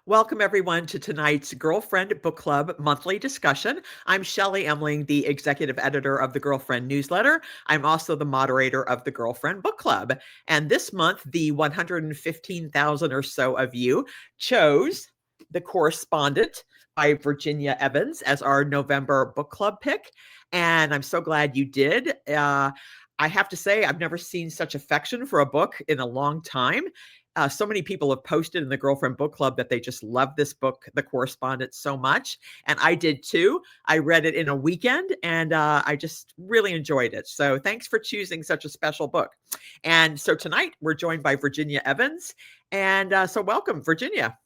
Welcome, everyone, to tonight's Girlfriend Book Club monthly discussion. I'm Shelley Emling, the executive editor of the Girlfriend newsletter. I'm also the moderator of the Girlfriend Book Club. And this month, the 115,000 or so of you chose The Correspondent by Virginia Evans as our November book club pick. And I'm so glad you did. I have to say, I've never seen such affection for a book in a long time. So many people have posted in the Girlfriend Book Club that they just love this book, The Correspondent, so much. And I did too. I read it in a weekend and I just really enjoyed it. So thanks for choosing such a special book. And so tonight we're joined by Virginia Evans. And so welcome, Virginia.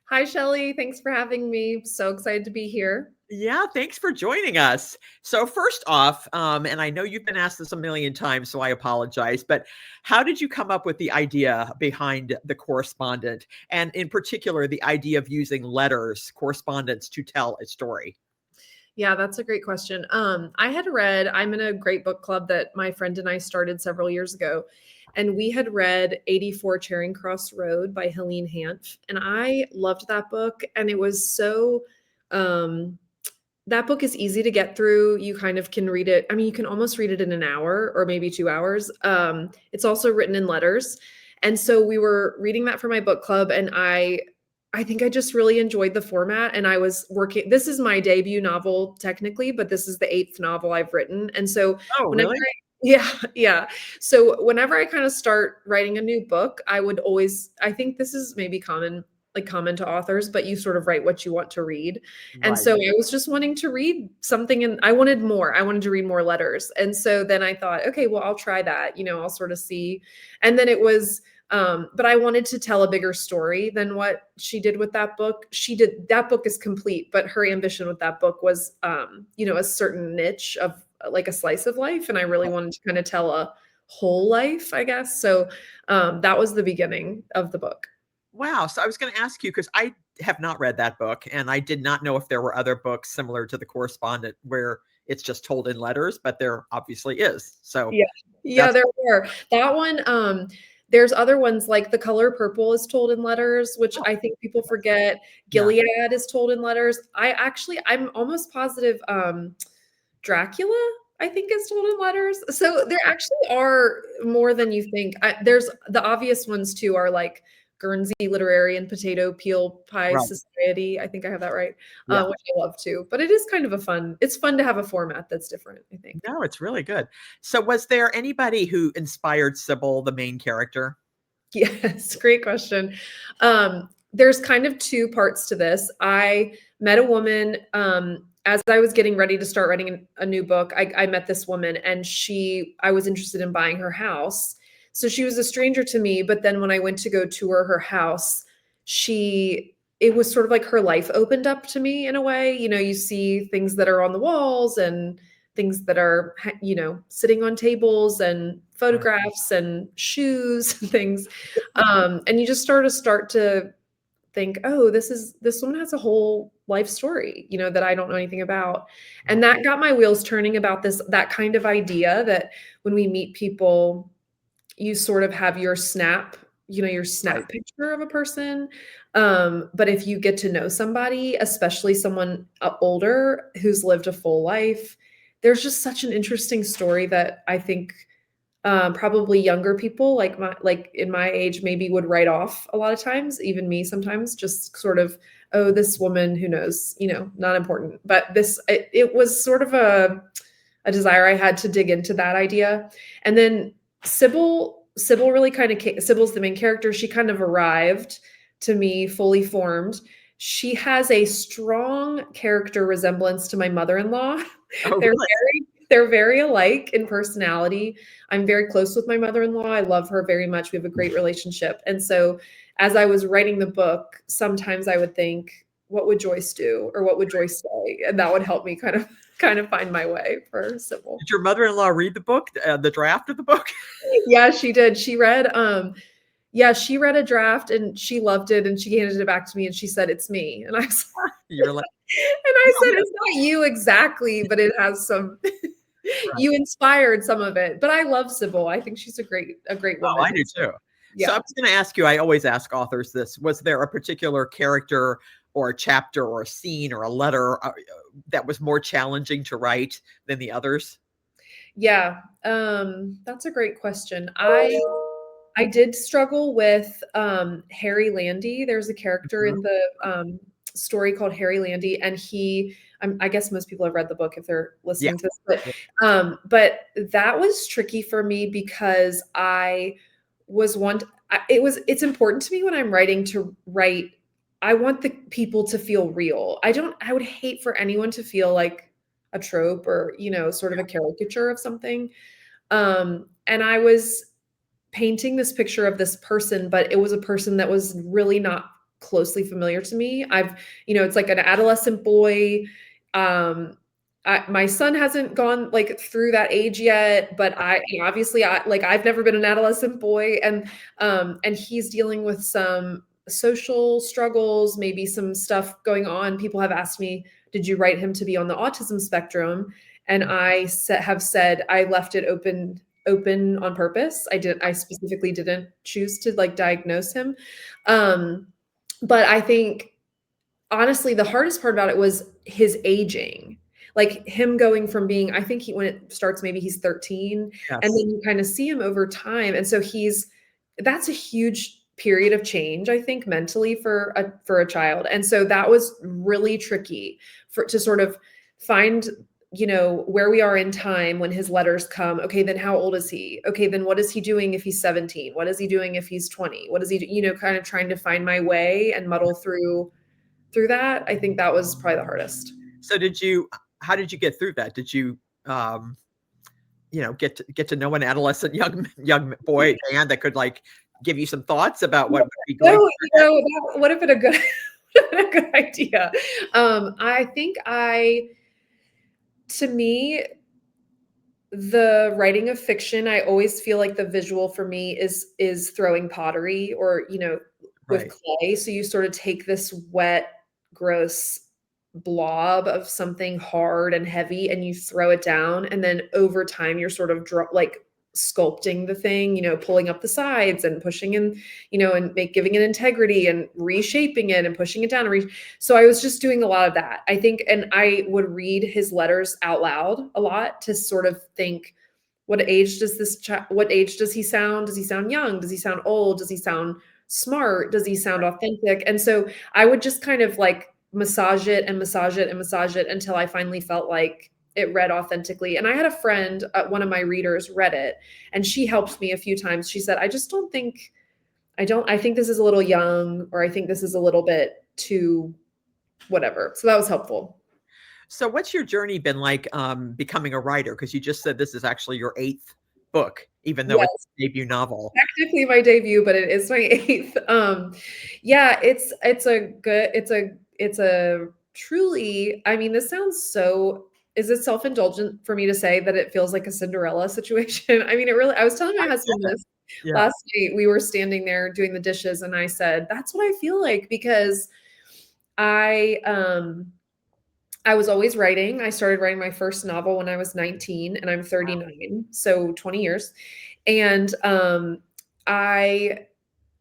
Hi, Shelley. Thanks for having me. So excited to be here. Yeah, thanks for joining us. So first off, and I know you've been asked this a million times, so I apologize, but how did you come up with the idea behind The Correspondent, and in particular, the idea of using letters, correspondence, to tell a story? Yeah, that's a great question. I'm in a great book club that my friend and I started several years ago, and we had read 84 Charing Cross Road by Helene Hanff, and I loved that book, and it was so that book is easy to get through. You kind of can read it. I mean, you can almost read it in an hour or maybe 2 hours. It's also written in letters. And so we were reading that for my book club, and I think I just really enjoyed the format. And I was working, this is my debut novel technically, but this is the 8th novel I've written. And so Oh, whenever really? yeah. So whenever I kind of start writing a new book, I think this is maybe common to authors, but you sort of write what you want to read. And Right. so I was just wanting to read something, and I wanted more. I wanted to read more letters. And so then I thought, okay, well, I'll try that. I'll sort of see. And then it was, but I wanted to tell a bigger story than what she did with that book. That book is complete, but her ambition with that book was, a certain niche of like a slice of life. And I really wanted to kind of tell a whole life, I guess. So that was the beginning of the book. Wow. So I was going to ask you, because I have not read that book, and I did not know if there were other books similar to The Correspondent where it's just told in letters, but there obviously is. So Yeah. Yeah, that's there were. That one, there's other ones like The Color Purple is told in letters, which oh, I think people forget. yeah. Gilead is told in letters. I'm almost positive Dracula, I think, is told in letters. So there actually are more than you think. There's the obvious ones too are like Guernsey Literary and Potato Peel Pie Right. Society. I think I have that right, Yeah. which I love too. But it is kind of it's fun to have a format that's different, I think. No, it's really good. So was there anybody who inspired Sybil, the main character? Yes, great question. There's kind of two parts to this. I met a woman as I was getting ready to start writing a new book. I met this woman, and I was interested in buying her house. So she was a stranger to me, but then when I went to go tour her house, it was sort of like her life opened up to me in a way. You see things that are on the walls and things that are, sitting on tables, and Right. photographs and shoes and things. And you just start to think, oh, this woman has a whole life story, that I don't know anything about. And that got my wheels turning about that kind of idea that when we meet people, you sort of have your Right. snap picture of a person. But if you get to know somebody, especially someone older who's lived a full life, there's just such an interesting story that I think probably younger people like in my age maybe would write off a lot of times, even me sometimes, just sort of, oh, this woman, who knows, not important. But it was sort of a desire I had to dig into that idea. And then Sybil really kind of Sybil's the main character. She kind of arrived to me fully formed. She has a strong character resemblance to my mother-in-law. Oh, They're really? they're very alike in personality. I'm very close with my mother-in-law. I love her very much. We have a great relationship. And so as I was writing the book, sometimes I would think, what would Joyce do? Or what would Joyce say? And that would help me kind of find my way for Sybil. Did your mother-in-law read the book, the draft of the book? Yeah, she did. She read a draft and she loved it, and she handed it back to me and she said, "It's me." And I was You're like, and I said, "It's not you exactly, but it has some right. you inspired some of it." But I love Sybil. I think she's a great Oh, I woman. do too. So I Yeah. was going to ask you, I always ask authors this, was there a particular character or a chapter or a scene or a letter that was more challenging to write than the others? Yeah, that's a great question. I did struggle with, Harry Landy. There's a character Mhm. in the, story called Harry Landy, and I guess most people have read the book if they're Yeah. listening to this, Yeah. but that was tricky for me because I was one it's important to me when I'm writing to write I want the people to feel real. I would hate for anyone to feel like a trope or, sort of a caricature of something. And I was painting this picture of this person, but it was a person that was really not closely familiar to me. It's like an adolescent boy. Um, my son hasn't gone like through that age yet, but obviously I've never been an adolescent boy, and he's dealing with some social struggles, maybe some stuff going on. People have asked me, "Did you write him to be on the autism spectrum?" And have said I left it open on purpose. I specifically didn't choose to like diagnose him. Um, but I think honestly the hardest part about it was his aging. Like him going from being I think when it starts maybe he's 13 and Yes. then you kind of see him over time and so that's a huge period of change I think mentally for a child. And so that was really tricky to sort of find where we are in time when his letters come. Okay, then how old is he? Okay, then what is he doing if he's 17? What is he doing if he's 20? What is he, kind of trying to find my way and muddle through that. I think that was probably the hardest. So how did you get through that? Did you, um, get to know an adolescent young boy and that could like give you some thoughts about what would be going No, through your head? that would have been a good a good idea. I think to me, the writing of fiction, I always feel like the visual for me is throwing pottery or, with Right. clay. So you sort of take this wet, gross blob of something hard and heavy and you throw it down. And then over time, you're sort of like sculpting the thing, pulling up the sides and pushing in, and giving it integrity and reshaping it and pushing it down. So I was just doing a lot of that, I think. And I would read his letters out loud a lot to sort of think, what age does he sound? Does he sound young? Does he sound old? Does he sound smart? Does he sound authentic? And so I would just kind of like massage it and massage it and massage it until I finally felt like it read authentically. And I had a friend, one of my readers read it, and she helped me a few times. She said, I think this is a little young, or I think this is a little bit too whatever. So that was helpful. So what's your journey been like, becoming a writer? Because you just said this is actually your 8th book, even though it's Yes. a debut novel. Technically my debut, but it is my 8th. Yeah, it's a truly, I mean, this sounds so is it self-indulgent for me to say that it feels like a Cinderella situation? I mean, I was telling my I husband get it. this Yeah. last night. We were standing there doing the dishes, and I said, "That's what I feel like," because I, um I was always writing. I started writing my first novel when I was 19 and I'm Wow. 39, so 20 years. And I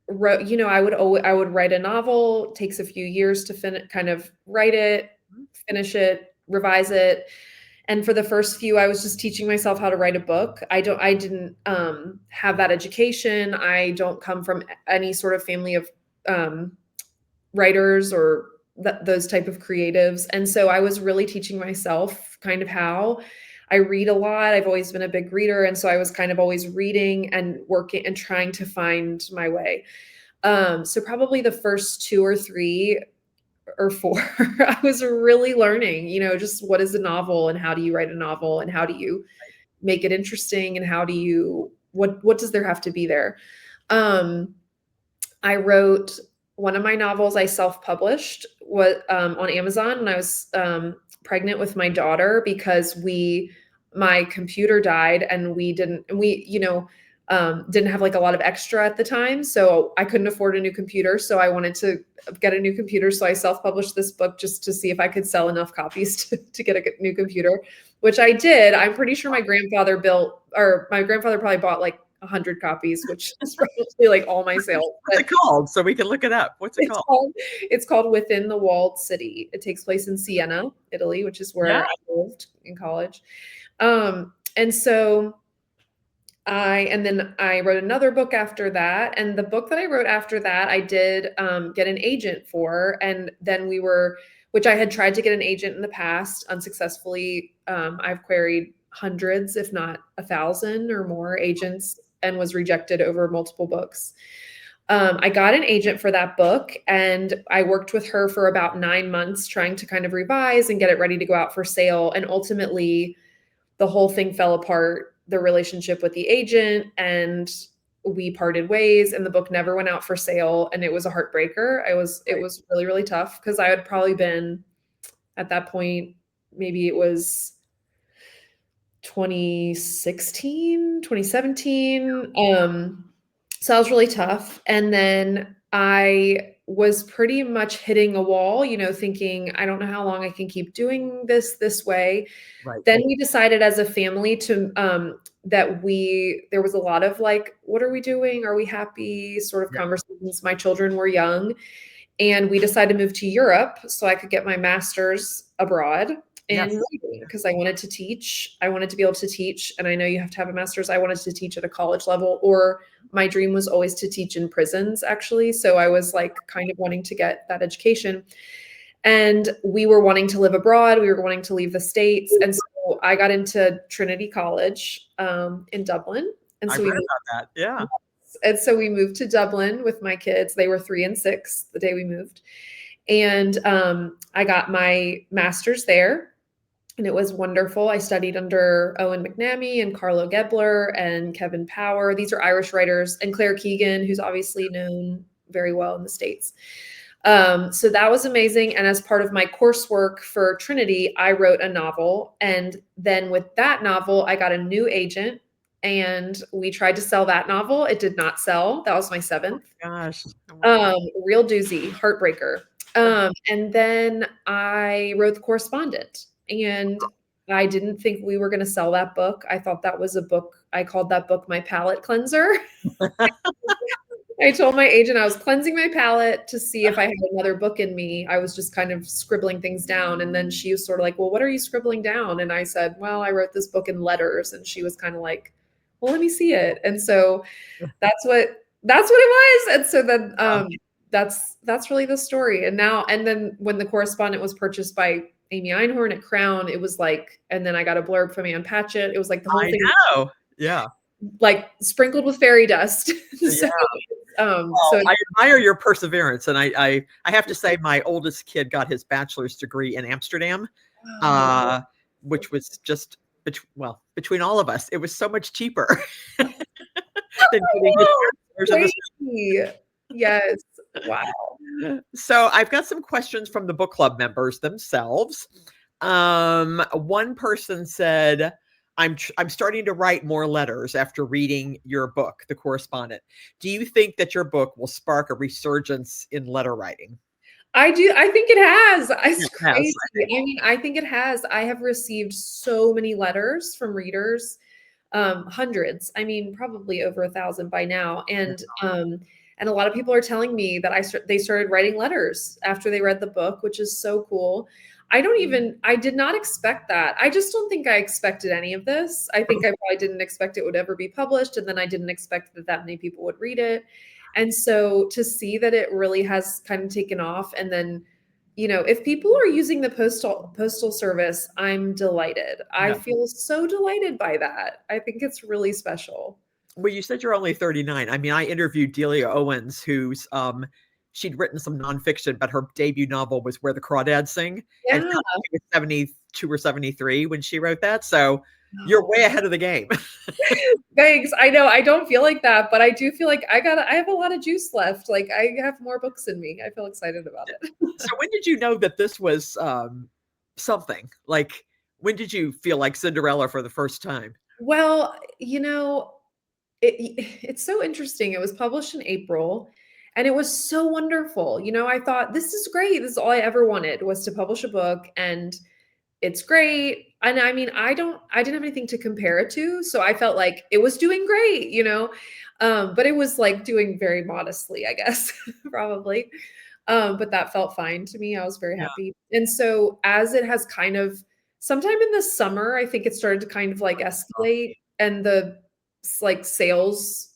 wrote, I would write a novel, takes a few years to kind of write it, Mhm. finish it, revise it. And for the first few, I was just teaching myself how to write a book. I didn't have that education. I don't come from any sort of family of um, writers or those type of creatives. And so I was really teaching myself kind of how. I read a lot. I've always been a big reader. And so I was kind of always reading and working and trying to find my way. So probably the first 2 or 3 or 4, I was really learning, just what is a novel and how do you write a novel and how do you make it interesting and how do you, what does there have to be there? Um, I wrote one of my novels I self-published on Amazon when I was pregnant with my daughter because my computer died and didn't have like a lot of extra at the time, so I couldn't afford a new computer. So I wanted to get a new computer, so I self-published this book just to see if I could sell enough copies to get a new computer, which I did. I'm pretty sure my grandfather probably bought like 100 copies, which is probably like all my sales. What's it called? So we can look it up. What's it called? It's called Within the Walled City. It takes place in Siena, Italy, which is Yeah. where I lived in college. And so and then I wrote another book after that. And the book that I wrote after that, I did get an agent for. And then which I had tried to get an agent in the past unsuccessfully. I've queried hundreds, if not 1,000 or more agents, and was rejected over multiple books. I got an agent for that book, and I worked with her for about 9 months trying to kind of revise and get it ready to go out for sale. And ultimately, the whole thing fell apart, the relationship with the agent, and we parted ways, and the book never went out for sale. And it was a heartbreaker. It was really, really tough because I had probably been at that point, maybe it was 2016, 2017. So that was really tough. And then I was pretty much hitting a wall, thinking, I don't know how long I can keep doing this way. Right. Then we decided as a family to there was a lot of like, what are we doing? Are we happy? Sort of conversations. My children were young, and we decided to move to Europe so I could get my master's abroad in writing because I wanted to teach. I wanted to be able to teach, and I know you have to have a master's. I wanted to teach at a college level, or my dream was always to teach in prisons, actually. So I was like kind of wanting to get that education. And we were wanting to live abroad. We were wanting to leave the States. And so I got into Trinity College in Dublin. And so I read about that. Yeah. And so we moved to Dublin with my kids. They were 3 and 6 the day we moved. And I got my master's there. And it was wonderful. I studied under Owen McNamee and Carlo Gebler and Kevin Power. These are Irish writers, and Claire Keegan, who's obviously known very well in the States. So that was amazing. And as part of my coursework for Trinity, I wrote a novel. And then with that novel, I got a new agent, and we tried to sell that novel. It did not sell. That was my 7th. Gosh. Real doozy, heartbreaker. And then I wrote The Correspondent, and I didn't think we were going to sell that book. I thought that was a book. I called that book my palate cleanser. I told my agent I was cleansing my palate to see if I had another book in me. I was just kind of scribbling things down. And then she was sort of like, well, what are you scribbling down? And I said, well, I wrote this book in letters. And she was kind of like, well, let me see it. And so that's what it was. And so then that's really the story. And then when The Correspondent was purchased by Amy Einhorn at Crown, it was like, and then I got a blurb from Ann Patchett. It was like the whole thing. Know. Yeah. Like sprinkled with fairy dust. So I admire your perseverance. And I have to say, my oldest kid got his bachelor's degree in Amsterdam, which was just, between all of us, it was so much cheaper than getting his bachelor's. Yes. Wow. So I've got some questions from the book club members themselves. One person said, I'm starting to write more letters after reading your book, The Correspondent. Do you think that your book will spark a resurgence in letter writing? I do. I think it has. It's crazy. I think it has. I have received so many letters from readers, hundreds. Probably over 1,000 by now. And a lot of people are telling me that they started writing letters after they read the book, which is so cool. I did not expect that. I just don't think I expected any of this. I think I probably didn't expect it would ever be published. And then I didn't expect that many people would read it. And so to see that it really has kind of taken off, and then, if people are using the postal service, I'm delighted. I feel so delighted by that. I think it's really special. Well, you said you're only 39. I interviewed Delia Owens, who's she'd written some nonfiction, but her debut novel was Where the Crawdads Sing. Yeah. And she was 72 or 73 when she wrote that. So you're way ahead of the game. Thanks. I know I don't feel like that, but I do feel like I have a lot of juice left. Like I have more books in me. I feel excited about it. So when did you know that this was something? Like, when did you feel like Cinderella for the first time? Well, it's so interesting. It was published in April, and it was so wonderful. I thought, this is great. This is all I ever wanted, was to publish a book, and it's great. and I mean, I didn't have anything to compare it to, so I felt like it was doing great, but it was, like, doing very modestly, I guess, probably. But that felt fine to me, I was very Yeah. happy. And so as it has kind of sometime in the summer, I think it started to kind of, like, Oh, escalate and the like, sales,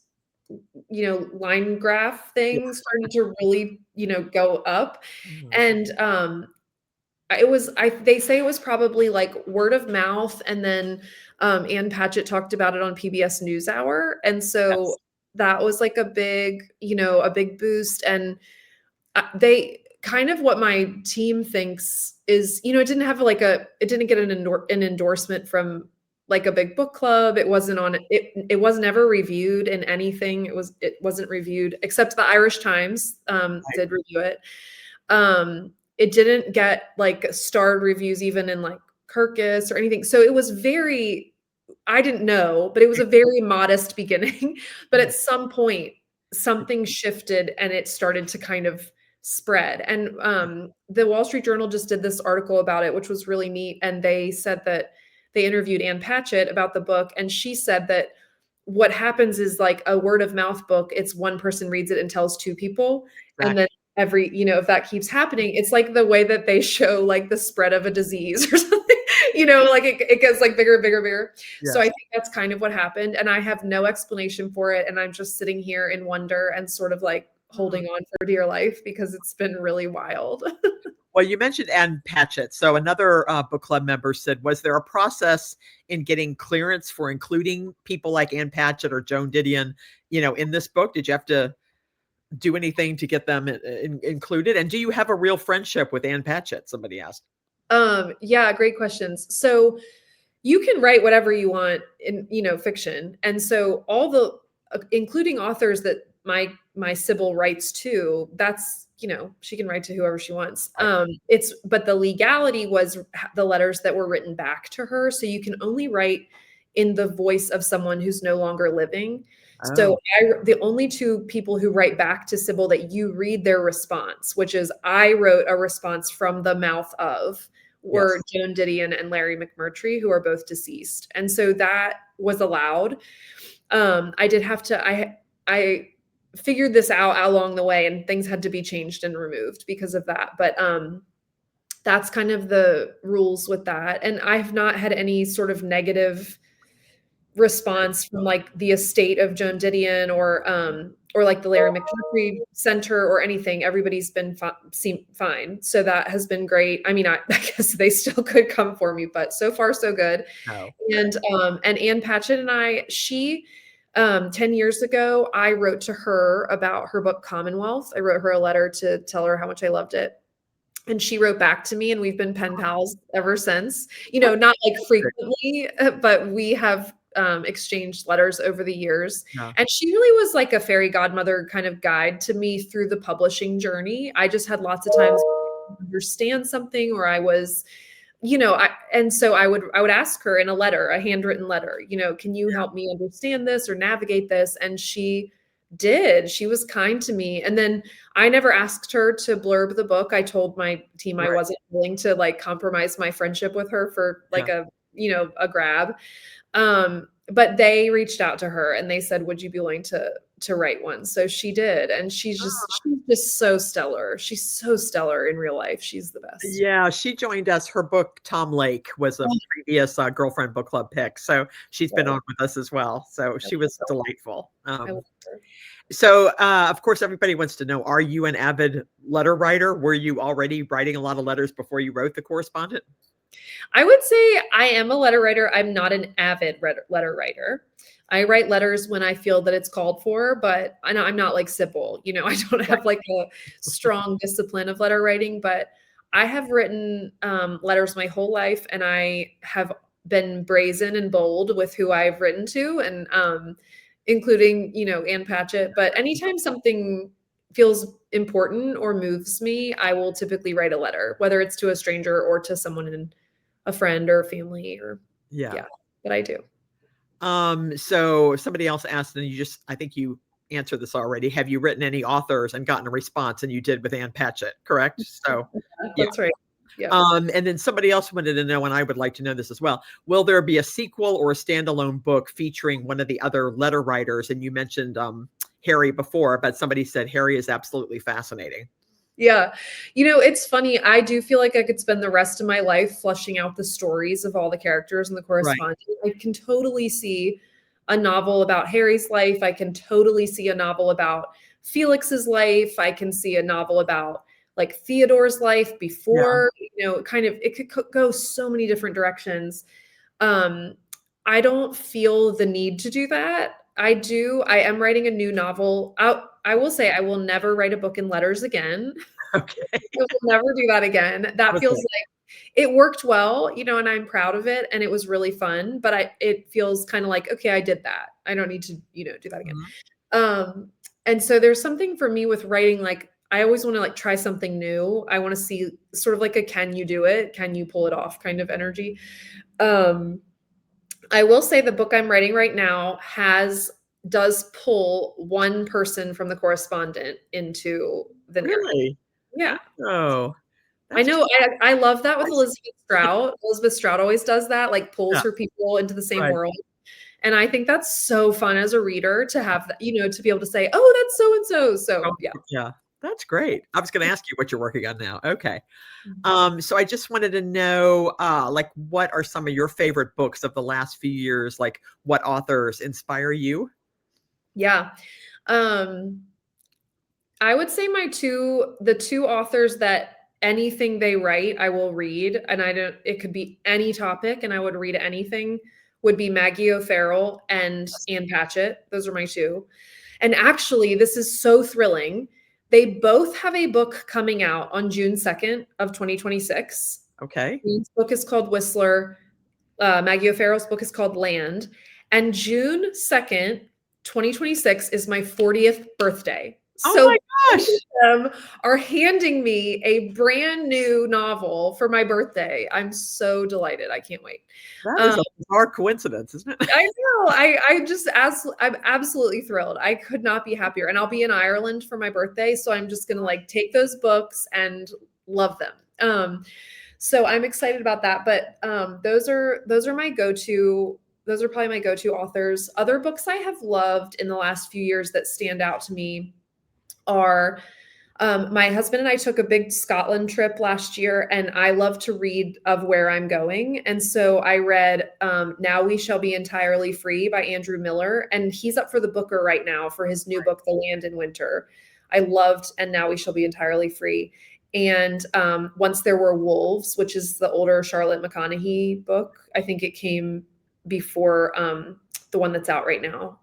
line graph yeah. thing started to really, go up. Mhm. And, it was I they say it was probably, like, word of mouth, and then, Ann Patchett talked about it on PBS NewsHour, and so Yes. that was, like, a big boost, and, they kind of what my team thinks is, it didn't get an endorsement from, like, a big book club, it was never reviewed in anything, it wasn't reviewed except the Irish Times, Right. did review it. It didn't get, like, starred reviews even in, like, Kirkus or anything, so it was very I didn't know, but it was a very modest beginning, but Mm. at some point, something shifted and it started to kind of spread, and, the Wall Street Journal just did this article about it, which was really neat, and they said that they interviewed Ann Patchett about the book, and she said that what happens is, like, a word of mouth book, it's one person reads it and tells 2 people, and then Exactly. if that keeps happening, it's like the way that they show, like, the spread of a disease or something, like, it gets, like, bigger, bigger, bigger. So I Yes. think that's kind of what happened, and I have no explanation for it, and I'm just sitting here in wonder and sort of, like, Hmm. holding on for dear life because it's been really wild. Well, you mentioned Ann Patchett. So another book club member said, was there a process in getting clearance for including people like Ann Patchett or Joan Didion, in this book? Did you have to do anything to get them included? And do you have a real friendship with Ann Patchett? Somebody asked. Yeah, great questions. So you can write whatever you want in, fiction. And so all the including authors that my Sybil writes to, that's, she can write to whoever she wants. Right. It's but the legality was the letters that were written back to her. So you can only write in the voice of someone who's no longer living. So Oh, the only two people who write back to Sybil that you read their response, which is I wrote a response from the mouth of were yes. Joan Didion and Larry McMurtry, who are both deceased. And so that was allowed. I did have to, I figured this out along the way and things had to be changed and removed because of that. But that's kind of the rules with that. And I have not had any sort of negative response from like the estate of Joan Didion or like the Larry McMurtry Center or anything. Everybody's been seem fine. So that has been great. I mean, I guess they still could come for me, but so far so good. No. And Ann Patchett and she 10 years ago, I wrote to her about her book Commonwealth. I wrote her a letter to tell her how much I loved it. And she wrote back to me, and we've been pen pals ever since. Oh, Not like great. frequently, but we have exchanged letters over the years. No. And she really was like a fairy godmother kind of guide to me through the publishing journey. I just had lots of times understand something, or I was, and so I would ask her in a letter, a handwritten letter, can you help me understand this or navigate this? And she did. She was kind to me. And then I never asked her to blurb the book. I told my team I Right. wasn't willing to like compromise my friendship with her for like Yeah. a grab. But they reached out to her and they said, "Would you be willing to write one?" So she did, and she's just so stellar. She's so stellar in real life. She's the best. Yeah, she joined us. Her book, Tom Lake, was a previous Girlfriend Book Club pick. So she's been Oh, on with us as well. So I she love was her. delightful. I love her. So, of course, everybody wants to know, are you an avid letter writer? Were you already writing a lot of letters before you wrote The Correspondent? I would say I am a letter writer. I'm not an avid letter writer. I write letters when I feel that it's called for, but I'm not like Sybil. I don't Right. have like a strong discipline of letter writing, but I have written letters my whole life, and I have been brazen and bold with who I've written to, and including Ann Patchett. But anytime something feels important or moves me, I will typically write a letter, whether it's to a stranger or to someone in a friend or family or Yeah. yeah, but I do. So somebody else asked, and I think you answered this already. Have you written any authors and gotten a response? And you did with Ann Patchett, correct? So, Yeah, yeah. that's right. Yeah. And then somebody else wanted to know, and I would like to know this as well. Will there be a sequel or a standalone book featuring one of the other letter writers? And you mentioned Harry before, but somebody said Harry is absolutely fascinating. Yeah. It's funny. I do feel like I could spend the rest of my life fleshing out the stories of all the characters in the Right. correspondence. I can totally see a novel about Harry's life. I can totally see a novel about Felix's life. I can see a novel about like Theodore's life Yeah. before, kind of it could go so many different directions. Um, I don't feel the need to do that. I am writing a new novel. I will say I will never write a book in letters again. Okay. I will never do that again. That feels Okay. like it worked well, and I'm proud of it and it was really fun, but it feels kind of like, okay, I did that. I don't need to, do that again. Mhm. And so there's something for me with writing, like I always want to like try something new. I want to see sort of like a can you do it? Can you pull it off kind of energy. Um, I will say the book I'm writing right now does pull one person from the correspondent into the narrative. Really? Yeah. Oh, I that's know, I love that with nice. Elizabeth Strout. Elizabeth Strout always does that, like, pulls Yeah. her people into the same Right. world, and I think that's so fun as a reader to have that, to be able to say, "Oh, that's so and so." Oh, So, yeah. yeah. That's great. I was going to ask you what you're working on now. Okay. Mhm. So I just wanted to know, like, what are some of your favorite books of the last few years? Like, what authors inspire you? Yeah. Um, I would say the 2 authors that anything they write, I will read, and I don't it could be any topic, and I would read anything, would be Maggie O'Farrell and Ann Patchett. Those are my 2. And actually, this is so thrilling. They both have a book coming out on June 2nd of 2026. Okay. Ian's book is called Whistler. Maggie O'Farrell's book is called Land. And June 2nd, 2026 is my 40th birthday. Oh So my both gosh. of them are handing me a brand new novel for my birthday. I'm so delighted. I can't wait. That is Um, a bizarre coincidence, isn't it? I know. I'm absolutely thrilled. I could not be happier. And I'll be in Ireland for my birthday, so I'm just gonna like take those books and love them. So I'm excited about that. But those are my go-to. Those are probably my go-to authors. Other books I have loved in the last few years that stand out to me are my husband and I took a big Scotland trip last year, and I love to read of where I'm going. And so I read Now We Shall Be Entirely Free by Andrew Miller, and he's up for the Booker right now for his new book, The Land in Winter. I loved And Now We Shall Be Entirely Free. And Once There Were Wolves, which is the older Charlotte McConaughey book. I think it came before the one that's out right now,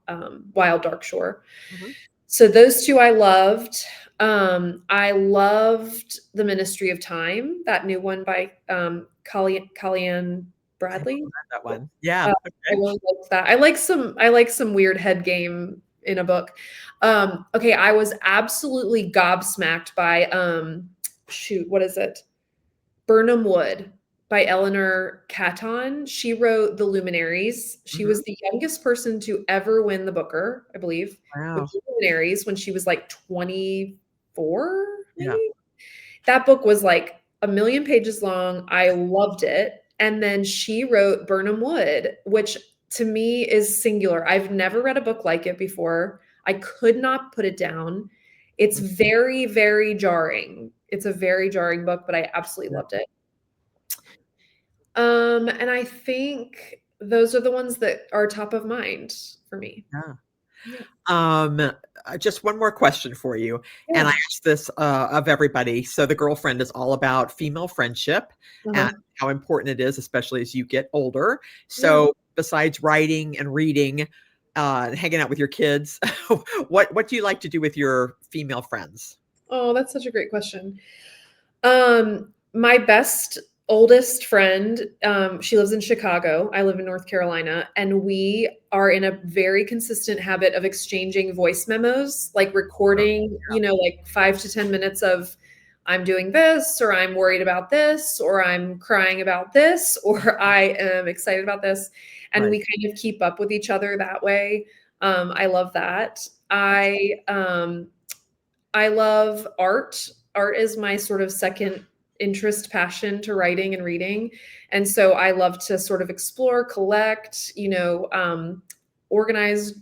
Wild Dark Shore. Mhm. So those 2 I loved. I loved The Ministry of Time, that new one by Colleen I haven't Bradley. read that one. Yeah. I Okay. really liked that. I like some weird head game in a book. Okay, I was absolutely gobsmacked by shoot, what is it? Burnham Wood by Eleanor Catton. She wrote The Luminaries. She Mhm. was the youngest person to ever win the Booker, I believe, with Wow. The Luminaries when she was like 24, Yeah. maybe. That book was like a million pages long. I loved it. And then she wrote Burnham Wood, which to me is singular. I've never read a book like it before. I could not put it down. It's Mhm. very, very jarring. It's a very jarring book, but I absolutely Yeah. loved it. And I think those are the ones that are top of mind for me. Yeah. Yeah. Just one more question for you, and I Yeah. ask this, of everybody. So the girlfriend is all about female friendship and Uh-huh. how important it is, especially as you get older. Yeah. So besides writing and reading, and hanging out with your kids, what do you like to do with your female friends? Oh, that's such a great question. My best oldest friend, she lives in Chicago. I live in North Carolina, and we are in a very consistent habit of exchanging voice memos, like Oh, recording, like 5 to 10 minutes of I'm doing this, or I'm worried about this, or I'm crying about this, or I am excited about this. And right. we kind of keep up with each other that way. I love that. I love art. Art is my sort of second. interest, passion to writing and reading. And so I love to sort of explore, collect, organize,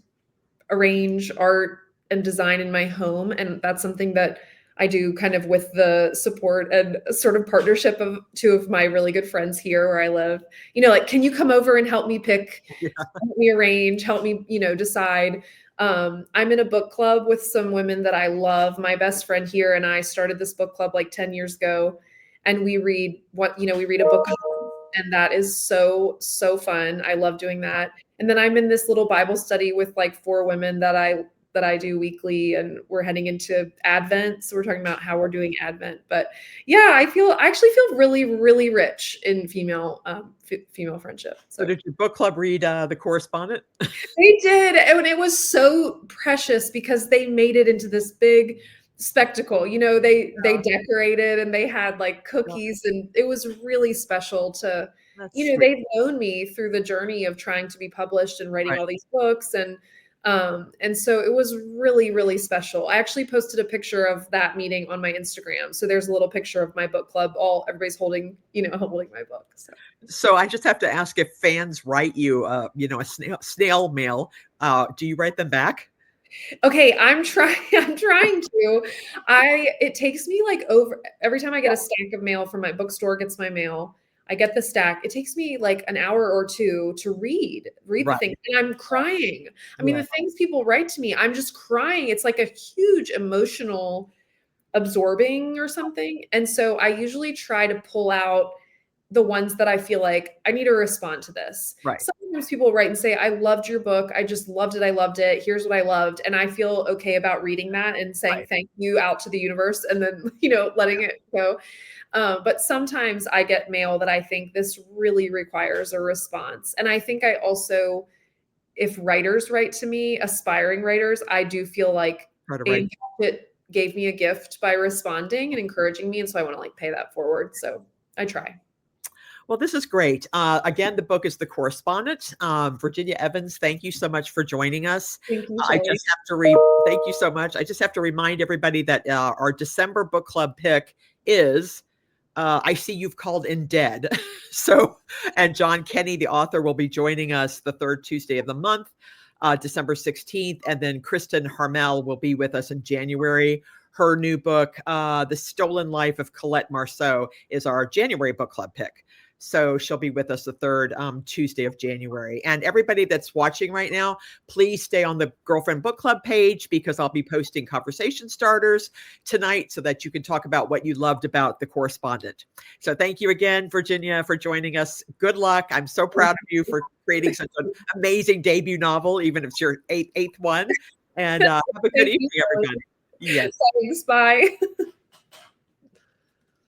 arrange art and design in my home. And that's something that I do kind of with the support and sort of partnership of two of my really good friends here where I live. Like, can you come over and help me pick, help me arrange, help me, decide. I'm in a book club with some women that I love. My best friend here and I started this book club like 10 years ago, and we read we read a book, and that is so, so fun. I love doing that. And then I'm in this little Bible study with like 4 women that I do weekly, and we're heading into Advent. So we're talking about how we're doing Advent. But yeah, I actually feel really, really rich in female friendship. So did your book club read The Correspondent? They did, and it was so precious because they made it into this big spectacle. They decorated and they had like cookies, and it was really special to, That's sweet. they've known me through the journey of trying to be published and writing all these books, and so it was really, really special. I actually posted a picture of that meeting on my Instagram. So there's a little picture of my book club. Everybody's holding my book. So I just have to ask, if fans write you, a snail mail, do you write them back? Okay, I'm trying to. It takes me like every time I get a stack of mail from my bookstore gets my mail, I get the stack. It takes me like an hour or 2 to read the thing. And I'm crying. I mean, the things people write to me, I'm just crying. It's like a huge emotional absorbing or something. And so I usually try to pull out the ones that I feel like I need to respond to this. Right. Sometimes people write and say, I loved your book. I just loved it. I loved it. Here's what I loved. And I feel okay about reading that and saying thank you out to the universe, and then, letting it go. But sometimes I get mail that I think this really requires a response. And I think I also, if writers write to me, aspiring writers, I do feel like it gave me a gift by responding and encouraging me. And so I want to like pay that forward. So I try. Well, this is great. Again, the book is The Correspondent. Virginia Evans, thank you so much for joining us. Thank you, thank you so much. I just have to remind everybody that our December book club pick is I See You've Called in Dead. And John Kenny, the author, will be joining us the 3rd Tuesday of the month, December 16th. And then Kristen Harmel will be with us in January. Her new book, The Stolen Life of Colette Marceau, is our January book club pick. So she'll be with us the 3rd Tuesday of January. And everybody that's watching right now, please stay on the Girlfriend Book Club page, because I'll be posting conversation starters tonight so that you can talk about what you loved about The Correspondent. So thank you again, Virginia, for joining us. Good luck. I'm so proud of you for creating such an amazing debut novel, even if it's your eighth one. And have a good evening, everybody. Yes. Thanks. Bye.